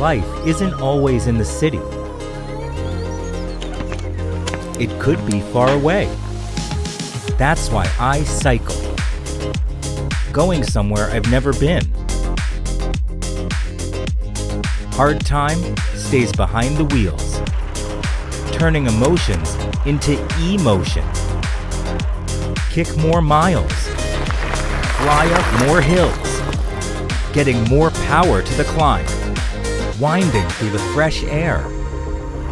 life isn't always in the city. It could be far away. That's why I cycle, going somewhere I've never been. Hard time stays behind the wheels, turning emotions into emotion. Kick more miles, fly up more hills, getting more power to the climb, winding through the fresh air.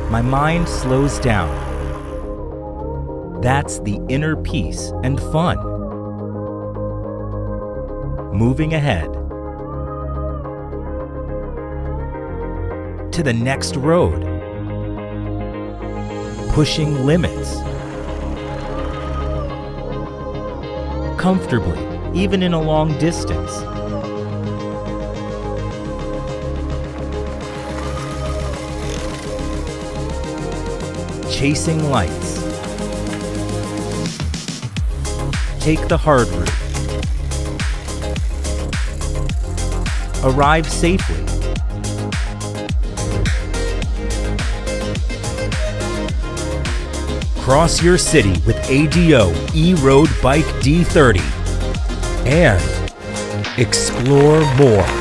My mind slows down. That's the inner peace and fun. Moving ahead to the next road. Pushing limits. Comfortably, even in a long distance. Chasing lights. Take the hard route. Arrive safely. Cross your city with ADO E-Road Bike D30 and explore more.